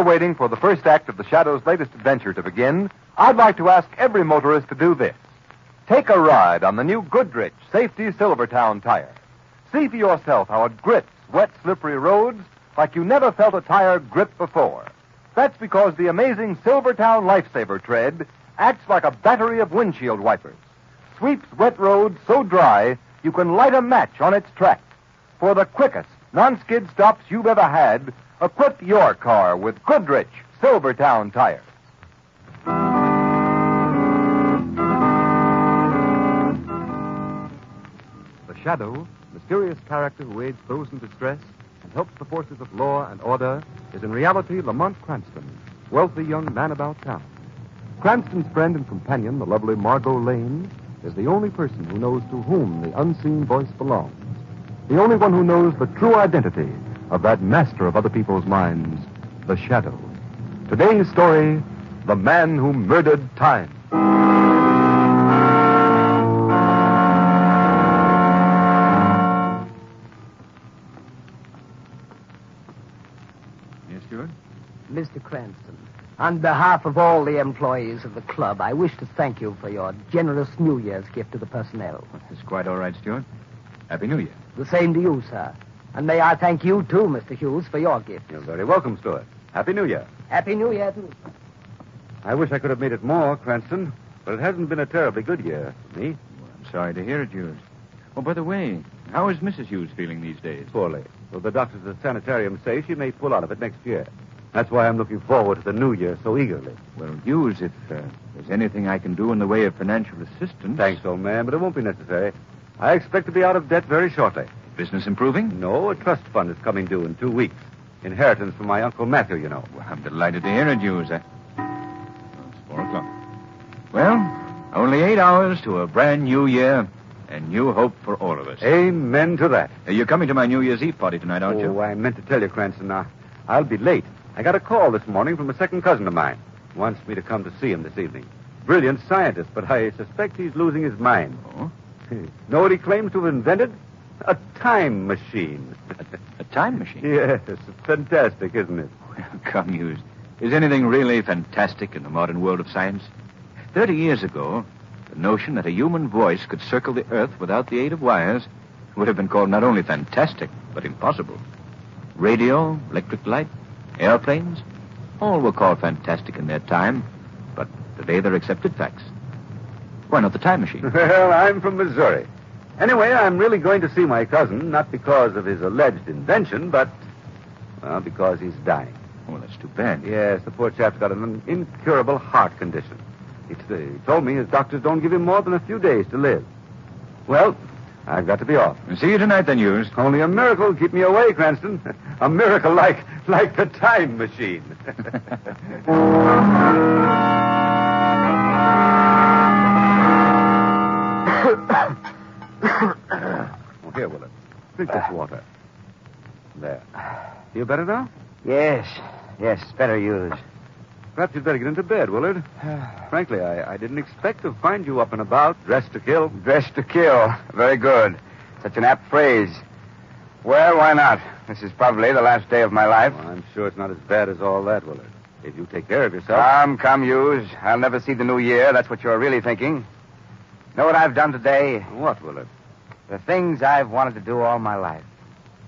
we're waiting for the first act of the Shadow's latest adventure to begin, I'd like to ask every motorist to do this. Take a ride on the new Goodrich Safety Silvertown tire. See for yourself how it grips wet, slippery roads like you never felt a tire grip before. That's because the amazing Silvertown Lifesaver tread acts like a battery of windshield wipers. Sweeps wet roads so dry you can light a match on its track. For the quickest non-skid stops you've ever had, equip your car with Goodrich Silvertown tires. The Shadow, mysterious character who aids those in distress and helps the forces of law and order, is in reality Lamont Cranston, wealthy young man about town. Cranston's friend and companion, the lovely Margot Lane, is the only person who knows to whom the unseen voice belongs. The only one who knows the true identity of that master of other people's minds, the Shadow. Today's story, The Man Who Murdered Time. Yes, Stewart? Mr. Cranston, on behalf of all the employees of the club, I wish to thank you for your generous New Year's gift to the personnel. It's quite all right, Stewart. Happy New Year. The same to you, sir. And may I thank you, too, Mr. Hughes, for your gift. You're very welcome, Stuart. Happy New Year. Happy New Year, too. I wish I could have made it more, Cranston, but it hasn't been a terribly good year for me. Well, I'm sorry to hear it, Hughes. Oh, by the way, how is Mrs. Hughes feeling these days? Poorly. Well, the doctors at the sanitarium say she may pull out of it next year. That's why I'm looking forward to the New Year so eagerly. Well, Hughes, if there's anything I can do in the way of financial assistance... Thanks, old man, but it won't be necessary. I expect to be out of debt very shortly. Business improving? No, a trust fund is coming due in 2 weeks. Inheritance from my Uncle Matthew, you know. Well, I'm delighted to hear it, Hughes. It's 4 o'clock. Well, only 8 hours to a brand new year and new hope for all of us. Amen to that. You're coming to my New Year's Eve party tonight, aren't you? Oh, I meant to tell you, Cranston. I'll be late. I got a call this morning from a second cousin of mine. Wants me to come to see him this evening. Brilliant scientist, but I suspect he's losing his mind. Oh? Know what he claims to have invented? A time machine. A time machine? Yes, it's fantastic, isn't it? Well, come, Hughes. Is anything really fantastic in the modern world of science? 30 years ago, the notion that a human voice could circle the Earth without the aid of wires would have been called not only fantastic, but impossible. Radio, electric light, airplanes, all were called fantastic in their time, but today they're accepted facts. Why not the time machine? Well, I'm from Missouri. Anyway, I'm really going to see my cousin, not because of his alleged invention, but, well, because he's dying. Oh, that's too bad. Yes, the poor chap's got an incurable heart condition. He told me his doctors don't give him more than a few days to live. Well, I've got to be off. See you tonight, then, Hughes. Only a miracle will keep me away, Cranston. A miracle like the time machine. Oh, here, Willard. Drink this water. There. Feel better now? Yes, it's better used. Perhaps you'd better get into bed, Willard. Frankly, I didn't expect to find you up and about, dressed to kill. Dressed to kill. Very good. Such an apt phrase. Well, why not? This is probably the last day of my life. Well, I'm sure it's not as bad as all that, Willard. If you take care of yourself. Come, Hughes. I'll never see the new year. That's what you're really thinking. Know what I've done today? What, Willard? The things I've wanted to do all my life.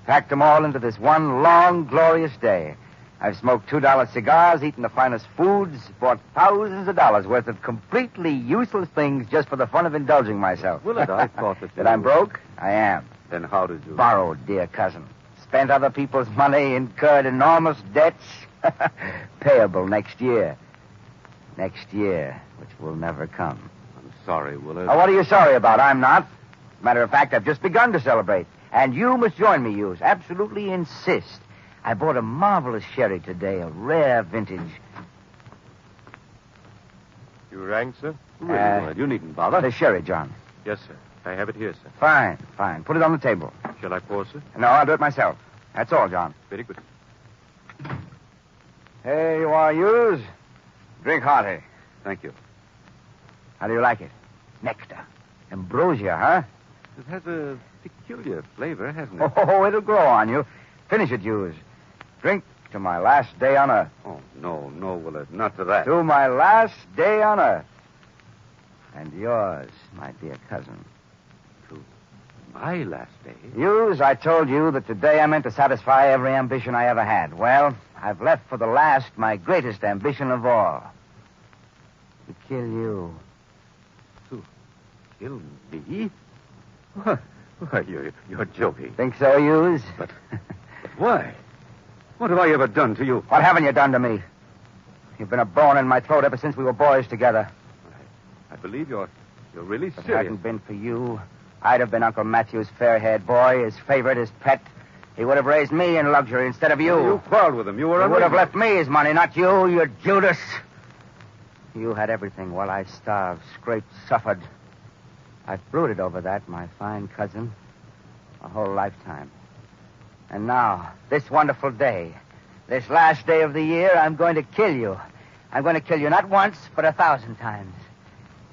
Packed them all into this one long, glorious day. I've smoked $2 cigars, eaten the finest foods, bought thousands of dollars worth of completely useless things just for the fun of indulging myself. Willard, I thought that I'm broke? I am. Then how did you... Borrowed, dear cousin. Spent other people's money, incurred enormous debts. Payable next year. Next year, which will never come. I'm sorry, Willard. Oh, what are you sorry about? I'm not. Matter of fact, I've just begun to celebrate. And you must join me, Hughes. Absolutely insist. I bought a marvelous sherry today, a rare vintage. You rang, sir? Really, Willard, you needn't bother. The sherry, John. Yes, sir. I have it here, sir. Fine. Put it on the table. Shall I pour, sir? No, I'll do it myself. That's all, John. Very good. Here you are, Hughes. Drink hearty. Thank you. How do you like it? Nectar. Ambrosia, huh? It has a peculiar flavor, hasn't it? Oh, it'll grow on you. Finish it, Hughes. Drink to my last day on Earth. Oh, no, Willard, not to that. To my last day on Earth. And yours, my dear cousin. My last day? Hughes, I told you that today I meant to satisfy every ambition I ever had. Well, I've left for the last my greatest ambition of all. To kill you. To kill me? Why, you're joking. Think so, Hughes? But why? What have I ever done to you? What haven't you done to me? You've been a bone in my throat ever since we were boys together. I believe you're really If it serious. hadn't been for you, I'd have been Uncle Matthew's fair-haired boy, his favorite, his pet. He would have raised me in luxury instead of you. You quarreled with him. You were He would have unreasonable. left me his money, not you, you Judas. You had everything while I starved, scraped, suffered. I've brooded over that, my fine cousin, a whole lifetime. And now, this wonderful day, this last day of the year, I'm going to kill you. I'm going to kill you not once, but 1,000 times.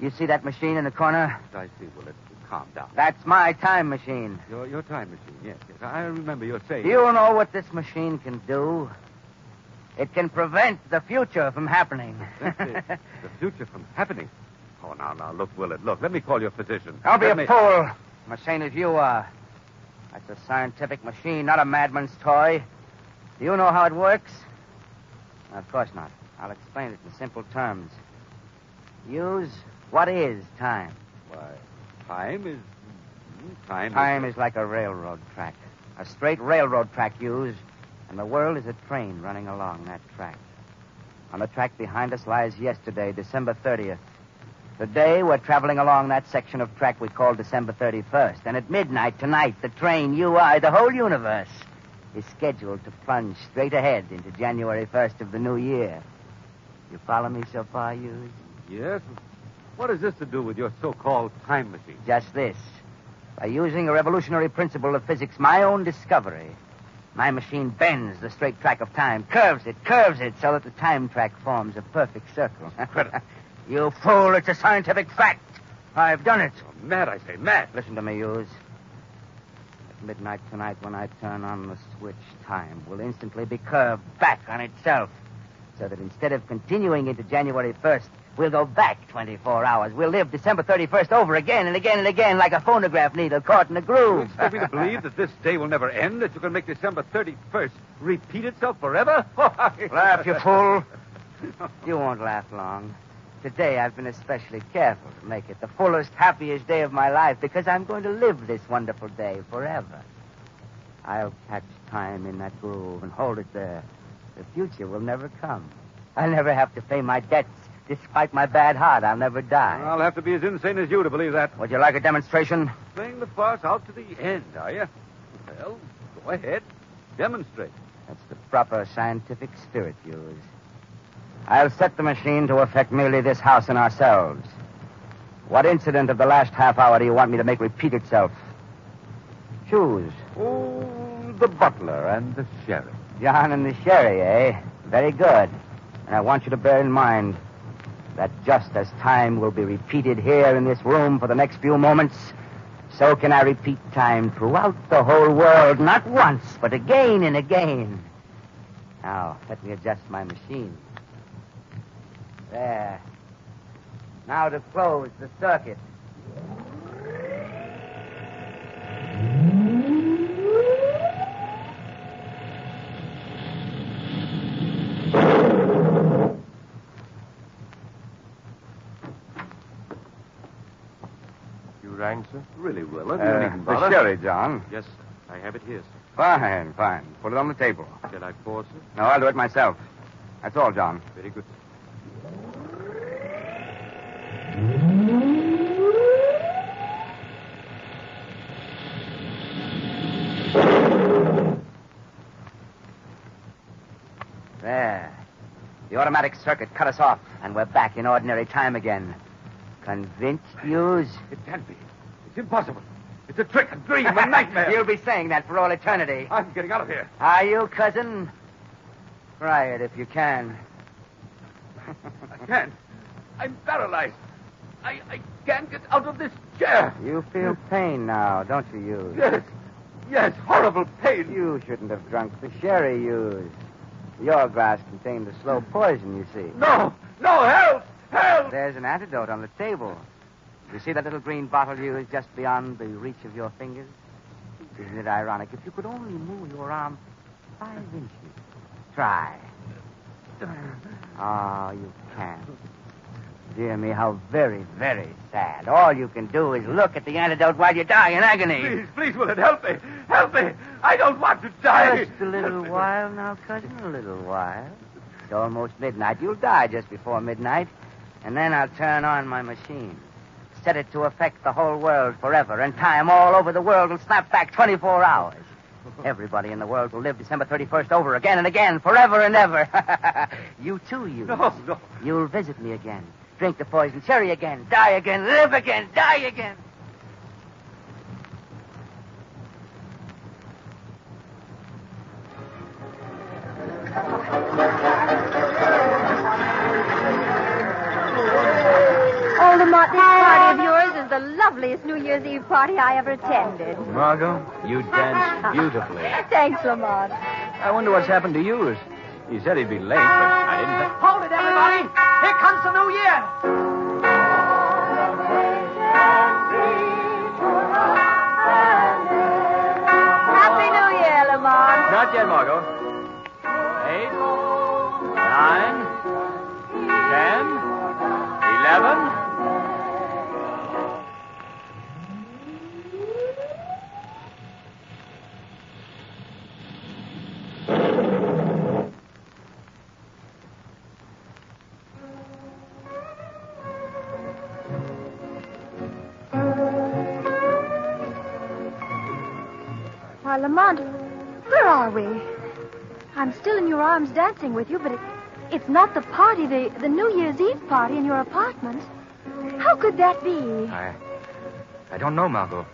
You see that machine in the corner? I see, Willard. Calm down. That's my time machine. Your time machine, yes. I remember you saying... Do you know what this machine can do? It can prevent the future from happening. The future from happening? Oh, now, look, Willard, look. Let me call your physician. Don't be Let a me- fool. I'm as sane as you are. That's a scientific machine, not a madman's toy. Do you know how it works? Of course not. I'll explain it in simple terms. Use what is time? Why, time is... Time is like a railroad track. A straight railroad track, Hughes. And the world is a train running along that track. On the track behind us lies yesterday, December 30th. Today, we're traveling along that section of track we call December 31st. And at midnight tonight, the train, you, I, the whole universe, is scheduled to plunge straight ahead into January 1st of the new year. You follow me so far, Hughes? Yes? What has this to do with your so-called time machine? Just this. By using a revolutionary principle of physics, my own discovery, my machine bends the straight track of time, curves it, so that the time track forms a perfect circle. Incredible. You fool, it's a scientific fact. I've done it. Oh, mad, I say, mad. Listen to me, Hughes. At midnight tonight, when I turn on the switch, time will instantly be curved back on itself, so that instead of continuing into January 1st, we'll go back 24 hours. We'll live December 31st over again and again and again like a phonograph needle caught in a You groove. expect me to believe that this day will never end, that you can make December 31st repeat itself forever? Laugh, you fool. You won't laugh long. Today, I've been especially careful to make it the fullest, happiest day of my life because I'm going to live this wonderful day forever. I'll catch time in that groove and hold it there. The future will never come. I'll never have to pay my debts. Despite my bad heart, I'll never die. I'll have to be as insane as you to believe that. Would you like a demonstration? Playing the farce out to the end, are you? Well, go ahead. Demonstrate. That's the proper scientific spirit, Hughes. I'll set the machine to affect merely this house and ourselves. What incident of the last half hour do you want me to make repeat itself? Choose. Oh, the butler and the sheriff. John and the sherry, eh? Very good. And I want you to bear in mind that just as time will be repeated here in this room for the next few moments, so can I repeat time throughout the whole world, not once, but again and again. Now, let me adjust my machine. There. Now to close the circuit. You rang, sir? Really, Willard. You needn't The bother. sherry, John. Yes, sir. I have it here, sir. Fine, fine. Put it on the table. Shall I pour, sir? No, I'll do it myself. That's all, John. Very good, sir. There. The automatic circuit cut us off, and we're back in ordinary time again. Convinced, Hughes? It can't be. It's impossible. It's a trick, a dream, a nightmare. You'll be saying that for all eternity. I'm getting out of here. Are you, cousin? Try it if you can. I can't. I'm paralyzed. I can't get out of this chair. You feel pain now, don't you, Hughes? Yes. Yes, horrible pain. You shouldn't have drunk the sherry, Hughes. Your glass contained a slow poison, you see. No! No! Help! Help! There's an antidote on the table. You see that little green bottle you is just beyond the reach of your fingers? Isn't it ironic? If you could only move your arm 5 inches. Try. Oh, you can't. Dear me, how very, very sad. All you can do is look at the antidote while you die in agony. Please, will it help me? Help me! I don't want to die! Just a little while now, cousin, a little while. It's almost midnight. You'll die just before midnight. And then I'll turn on my machine. Set it to affect the whole world forever, and time all over the world will snap back 24 hours. Everybody in the world will live December 31st over again and again, forever and ever. You too, you. No. You'll visit me again. Drink the poison cherry again. Die again. Live again. Die again. Oh, Lamont, this party of yours is the loveliest New Year's Eve party I ever attended. Margot, you danced beautifully. Thanks, Lamont. I wonder what's happened to you. He said he'd be late, but I didn't think... Hold it, everybody. Here comes the new year. Happy New Year, Lamont. Not yet, Margot. 8, 9, 10, 11... Why, Lamont, where are we? I'm still in your arms dancing with you, but it's not the party, the New Year's Eve party in your apartment. How could that be? I don't know, Margot.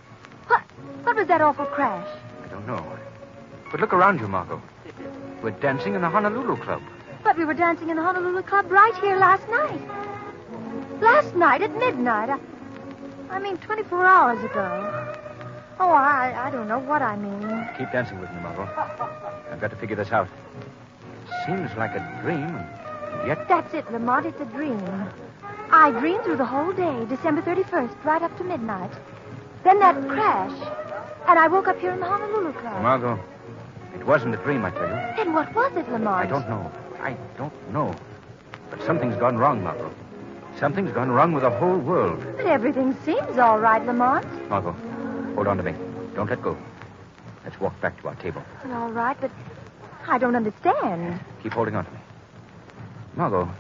What was that awful crash? I don't know. But look around you, Margot. We're dancing in the Honolulu Club. But we were dancing in the Honolulu Club right here last night. Last night at midnight. I mean, 24 hours ago. Oh, I don't know what I mean. Keep dancing with me, Margot. I've got to figure this out. It seems like a dream, and yet... That's it, Lamont. It's a dream. I dreamed through the whole day, December 31st, right up to midnight. Then that crash, and I woke up here in the Honolulu Club. Margot, it wasn't a dream, I tell you. Then what was it, Lamont? I don't know. But something's gone wrong, Margot. Something's gone wrong with the whole world. But everything seems all right, Lamont. Margot, hold on to me. Don't let go. Let's walk back to our table. Well, all right, but I don't understand. Keep holding on to me. Margot, do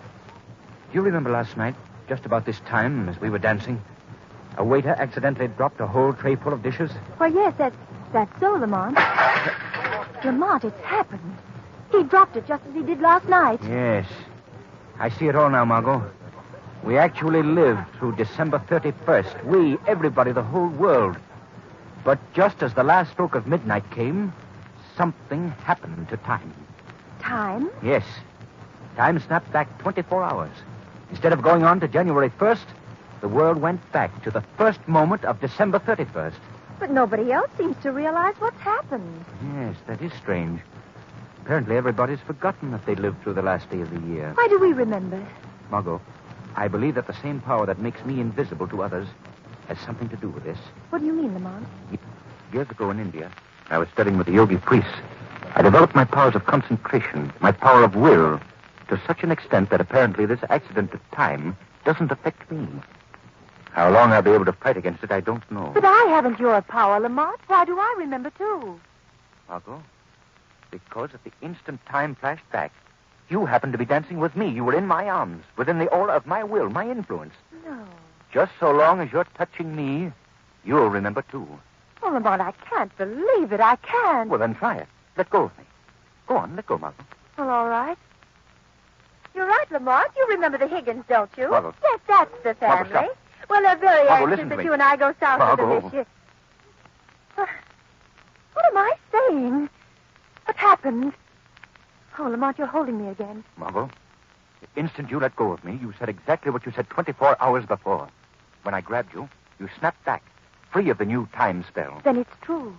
you remember last night, just about this time, as we were dancing, a waiter accidentally dropped a whole tray full of dishes? Why, yes, that's so, Lamont. Lamont, it's happened. He dropped it just as he did last night. Yes. I see it all now, Margot. We actually lived through December 31st. We, everybody, the whole world. But just as the last stroke of midnight came, something happened to time. Time? Yes. Time snapped back 24 hours. Instead of going on to January 1st, the world went back to the first moment of December 31st. But nobody else seems to realize what's happened. Yes, that is strange. Apparently everybody's forgotten that they lived through the last day of the year. Why do we remember? Margot, I believe that the same power that makes me invisible to others has something to do with this. What do you mean, Lamont? Years ago in India, I was studying with the yogi priests. I developed my powers of concentration, my power of will, to such an extent that apparently this accident of time doesn't affect me. How long I'll be able to fight against it, I don't know. But I haven't your power, Lamont. Why do I remember, too? Margot, because at the instant time flashed back, you happened to be dancing with me. You were in my arms, within the aura of my will, my influence. No. Just so long as you're touching me, you'll remember, too. Oh, Lamont, I can't believe it. I can't. Well, then try it. Let go of me. Go on, let go, Margot. Well, all right. You're right, Lamont. You remember the Higgins, don't you? Margot. Yes, that's the family. Margot, stop. Well, they're very Margot, anxious listen to that me. you and I go south Margot. this year. What am I saying? What happened? Oh, Lamont, you're holding me again. Margot, the instant you let go of me, you said exactly what you said 24 hours before. When I grabbed you, you snapped back, free of the new time spell. Then it's true.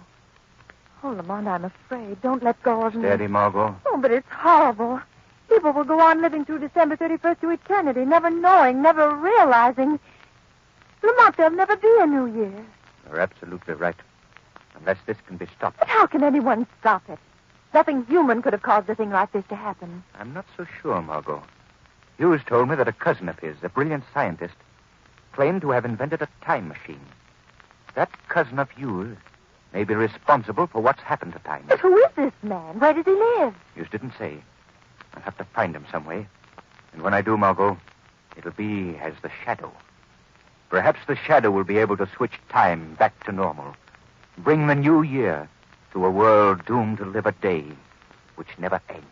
Oh, Lamont, I'm afraid. Don't let go of me. Steady, Margot. Oh, but it's horrible. People will go on living through December 31st to eternity, never knowing, never realizing. Lamont, there'll never be a New Year. You're absolutely right. Unless this can be stopped. But how can anyone stop it? Nothing human could have caused a thing like this to happen. I'm not so sure, Margot. Hughes told me that a cousin of his, a brilliant scientist, claimed to have invented a time machine. That cousin of Hughes may be responsible for what's happened to time. But who is this man? Where does he live? Hughes didn't say. I'll have to find him some way. And when I do, Margot, it'll be as the Shadow. Perhaps the Shadow will be able to switch time back to normal. Bring the new year to a world doomed to live a day which never ends.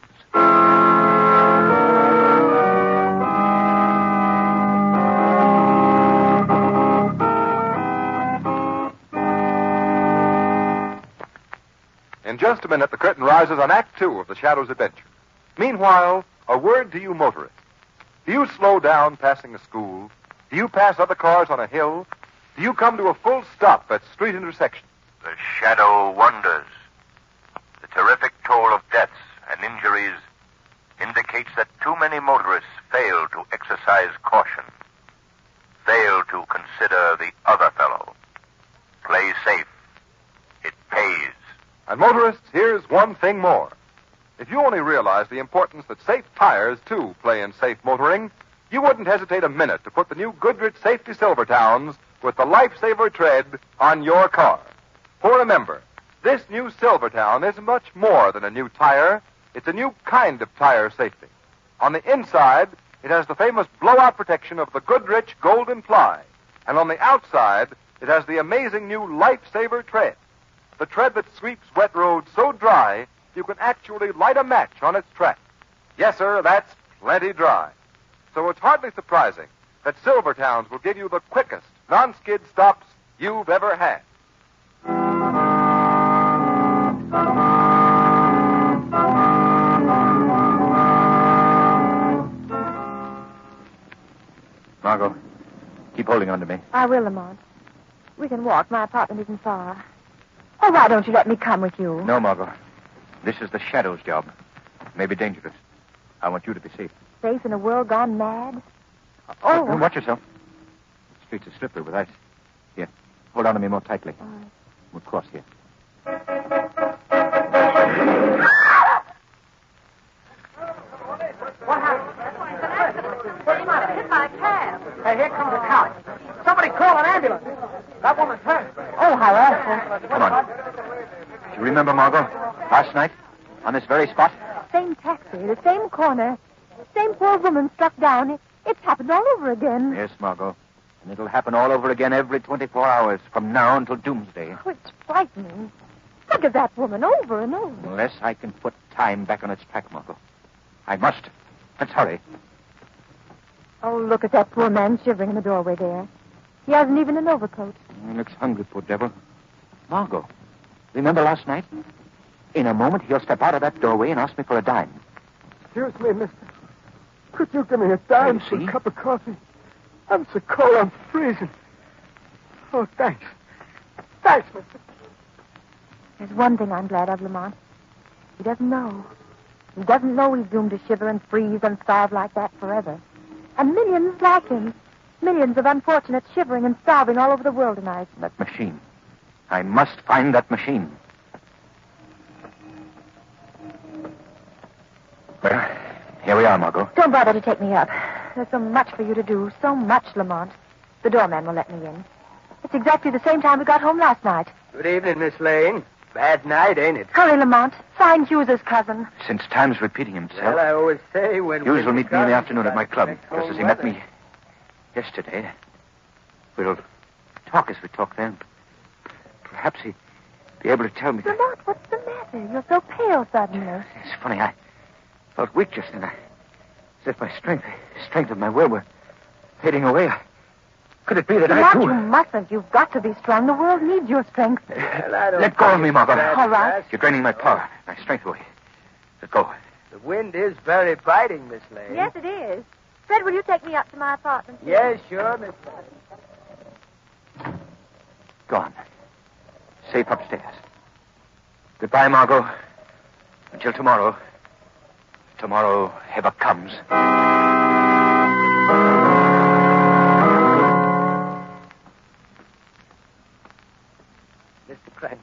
In just a minute, the curtain rises on Act 2 of The Shadow's adventure. Meanwhile, a word to you motorists. Do you slow down passing a school? Do you pass other cars on a hill? Do you come to a full stop at street intersections? The Shadow wonders. The terrific toll of deaths and injuries indicates that too many motorists fail to exercise caution, fail to consider the other fellow. Play safe. It pays. And motorists, here's one thing more. If you only realize the importance that safe tires, too, play in safe motoring, you wouldn't hesitate a minute to put the new Goodrich Safety Silvertowns with the Lifesaver tread on your car. For remember, this new Silvertown is much more than a new tire. It's a new kind of tire safety. On the inside, it has the famous blowout protection of the Goodrich Golden Ply. And on the outside, it has the amazing new Lifesaver tread. The tread that sweeps wet roads so dry, you can actually light a match on its track. Yes, sir, that's plenty dry. So it's hardly surprising that Silvertowns will give you the quickest non-skid stops you've ever had. Margot, keep holding on to me. I will, Lamont. We can walk. My apartment isn't far. Oh, why don't you let me come with you? No, Margot. This is the Shadow's job. It may be dangerous. I want you to be safe. Safe in a world gone mad? Oh. Watch yourself. The streets are slippery with ice. Here, hold on to me more tightly. All right. We'll cross here. What happened? Hit by a cab. Hey, here comes a cop. Somebody call an ambulance. That woman's hurt. Oh, how awful. Come on. Do you remember, Margot? Last night, on this very spot? Same taxi, the same corner. Same poor woman struck down. It's happened all over again. Yes, Margot. And it'll happen all over again every 24 hours from now until doomsday. Oh, it's frightening. Think of that woman over and over. Unless I can put time back on its track, Margot. I must. Let's hurry. Oh, look at that poor man shivering in the doorway there. He hasn't even an overcoat. He looks hungry, poor devil. Margot, remember last night? In a moment, he'll step out of that doorway and ask me for a dime. Excuse me, mister. Could you give me a dime for a cup of coffee? I'm so cold, I'm freezing. Oh, thanks. Thanks, mister. There's one thing I'm glad of, Lamont. He doesn't know. He doesn't know he's doomed to shiver and freeze and starve like that forever. And millions like him. Millions of unfortunates shivering and starving all over the world tonight. That machine. I must find that machine. Well, here we are, Margot. Don't bother to take me up. There's so much for you to do. So much, Lamont. The doorman will let me in. It's exactly the same time we got home last night. Good evening, Miss Lane. Bad night, ain't it? Hurry, Lamont. Find Hughes's cousin. Since time's repeating himself, Well, I always say when... Hughes will meet me in the afternoon at my club, just as he met me yesterday. We'll talk as we talked then. Perhaps he'd be able to tell me... Lamont, what's the matter? You're so pale suddenly. It's funny, I felt weak just then. As if my strength of my will were fading away. Could it be that Lamont, I, too... you mustn't. You've got to be strong. The world needs your strength. Let go of me, Margot. All right. You're draining my power, my strength away. Let go. The wind is very biting, Miss Lane. Yes, it is. Fred, will you take me up to my apartment? Yes, sure, Miss Lane. Gone. Safe upstairs. Goodbye, Margot. Until tomorrow. Tomorrow ever comes. Mr. Cranston,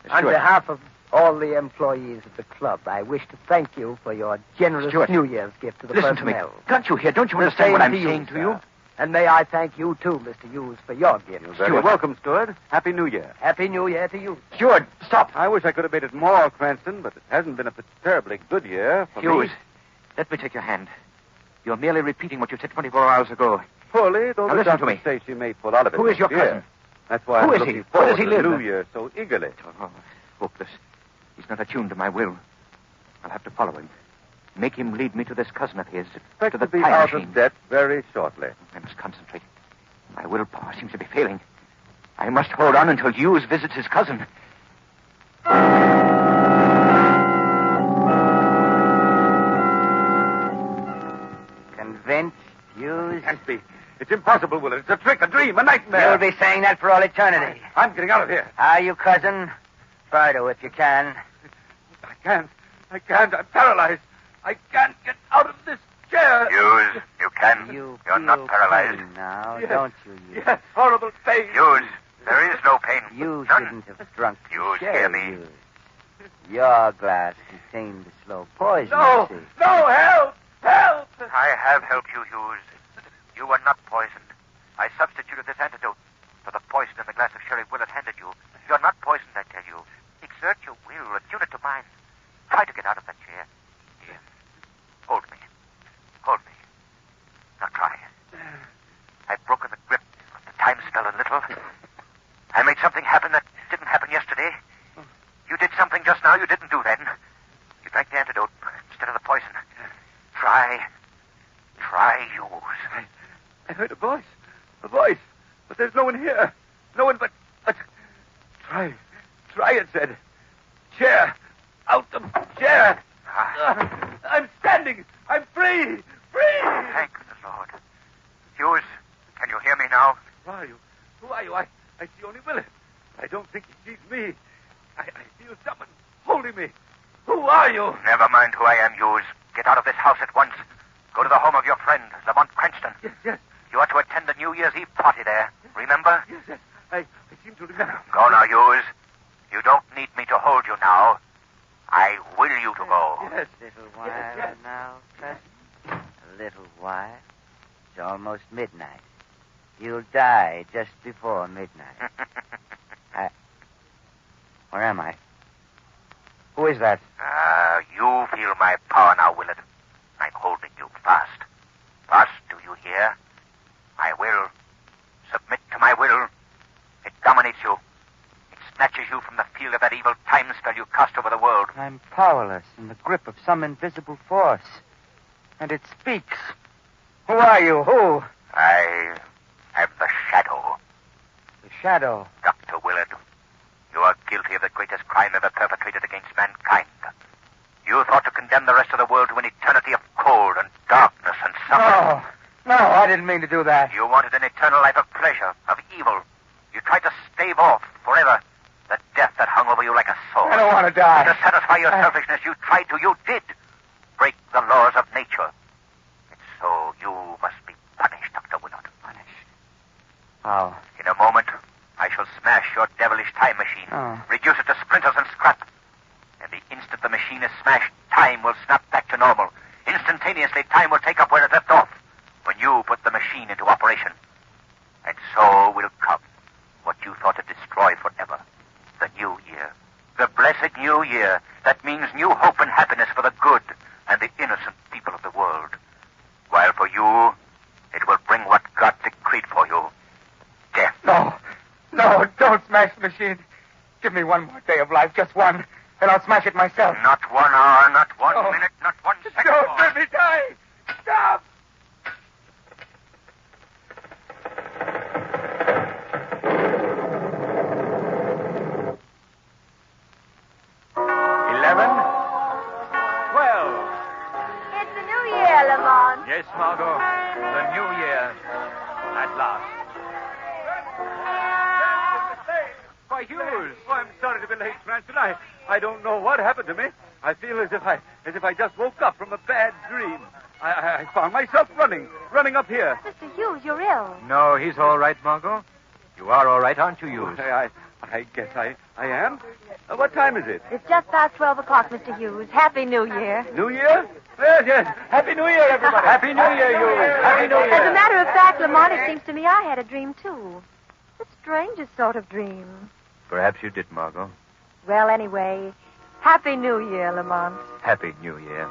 Stuart. on behalf of all the employees of the club, I wish to thank you for your generous Stuart. New Year's gift to the Listen to me. personnel. Can't you hear? Don't you The understand what same I'm to you, saying to sir. you? And may I thank you, too, Mr. Hughes, for your gift. You're very Stuart. welcome, Stuart. Happy New Year. Happy New Year to you. Stuart, stop. I wish I could have made it more, Cranston, but it hasn't been a terribly good year for Hughes, me. let me take your hand. You're merely repeating what you said 24 hours ago. Poorly, though Now the listen to doctors me. say she may pull out of it. Who is your next year. cousin? That's why Who I'm is he? looking Where forward does he to the live? New Year so eagerly. Oh, hopeless. He's not attuned to my will. I'll have to follow him. Make him lead me to this cousin of his, Expect to the to be time out machine. of debt very shortly. I must concentrate. My willpower seems to be failing. I must hold on until Hughes visits his cousin. Convinced, Hughes? Can't be. It's impossible, Willard. It's a trick, a dream, a nightmare. You'll be saying that for all eternity. I'm getting out of here. Are you, cousin? Try to, if you can. I can't. I'm paralyzed. I can't get out of this chair. Hughes, you can. You You're feel not paralyzed. pain now, Yes. don't you? Hughes? Yes, horrible pain. Hughes, there is no pain. You None. shouldn't have drunk the Hughes, chair, hear me. Hughes. Your glass contained the slow poison, No, you see. no, help! Help! I have helped you, Hughes. You were not poisoned. I substituted this antidote for the poison in the glass of sherry Willard handed you. You're not poisoned, I tell you. Exert your will, attune it to mine. Try to get out of that chair. Here. Hold me. Hold me. Now try. I've broken the grip of the time spell a little. I made something happen that didn't happen yesterday. You did something just now you didn't do then. You drank the antidote instead of the poison. Try, Hughes. I heard a voice. A voice. But there's no one here. No one but... Try, it said. Chair. Out of chair. I'm standing. I'm free. Free. Thank the Lord. Hughes, can you hear me now? Who are you? Who are you? I see only Willard. I don't think he sees me. I feel someone holding me. Who are you? Never mind who I am, Hughes. Get out of this house at once. Go to the home of your friend, Lamont Cranston. Yes. You are to attend the New Year's Eve party there. Remember? Yes. I seem to remember. Go now, Hughes. You don't need me to hold you now. I will you to go. Yes. A little while now, cousin. A little while. It's almost midnight. You'll die just before midnight. Where am I? Who is that? You feel my power now, Willard. I'm holding you fast. Fast, do you hear? My will. Submit to my will. It dominates you. It snatches you from the field of that evil time spell you cast over the world. I'm powerless in the grip of some invisible force. And it speaks. Who are you? Who? I am the shadow. The shadow. Dr. Willard, you are guilty of the greatest crime ever perpetrated against mankind. You thought to condemn the rest of the world to an eternity of cold and darkness and suffering. No, I didn't mean to do that. You wanted an eternal life of pleasure, of evil. You tried to stave off forever the death that hung over you like a sword. I don't want to die. To satisfy your selfishness, you tried to, you did, break the laws of nature. And so you must be punished, Dr. Willard. Punished? How? In a moment, I shall smash your devilish time machine, reduce it to splinters and scrap. And the instant the machine is smashed, time will snap back to normal. Instantaneously, time will take up where it left off when you put the machine into operation. And so will come what you thought to destroy forever. The new year. The blessed new year that means new hope and happiness for the good and the innocent people of the world. While for you, it will bring what God decreed for you. Death. No, don't smash the machine. Give me one more day of life, just one, and I'll smash it myself. Not 1 hour, not 1 minute, not 1 second Don't more. let me die. Stop. It's the new year, Lamont. Yes, Margot. The new year. At last. Why, Mr. Hughes. Oh, I'm sorry to be late, Cranston. I don't know what happened to me. I feel as if I just woke up from a bad dream. I found myself running up here. Mr. Hughes, you're ill. No, he's all right, Margot. You are all right, aren't you, Hughes? I guess I am. What time is it? It's just past 12 o'clock, Mr. Hughes. Happy New Year. New Year? Yes. Happy New Year, everybody. Happy New Year, Hughes. Happy New Year. As a matter of fact, Lamont, it seems to me I had a dream, too. The strangest sort of dream. Perhaps you did, Margot. Well, anyway, Happy New Year, Lamont. Happy New Year.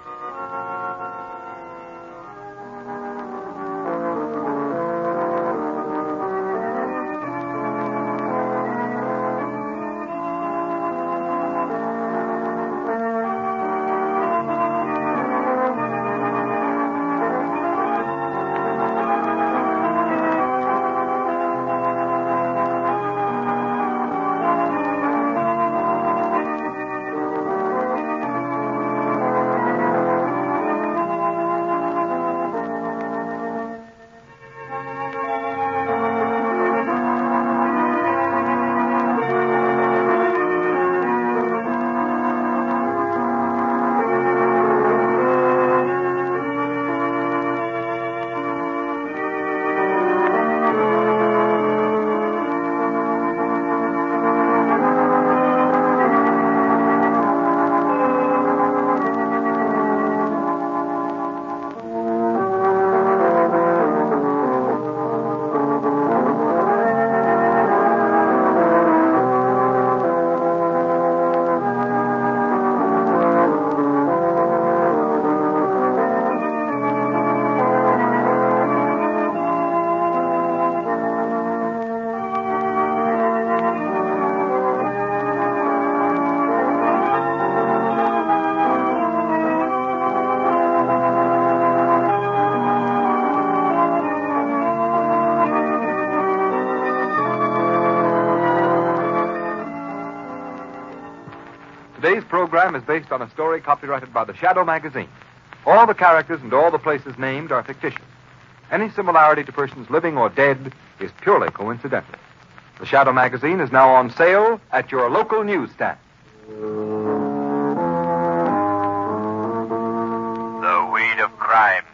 Today's program is based on a story copyrighted by the Shadow magazine. All the characters and all the places named are fictitious. Any similarity to persons living or dead is purely coincidental. The Shadow magazine is now on sale at your local newsstand. The weed of crime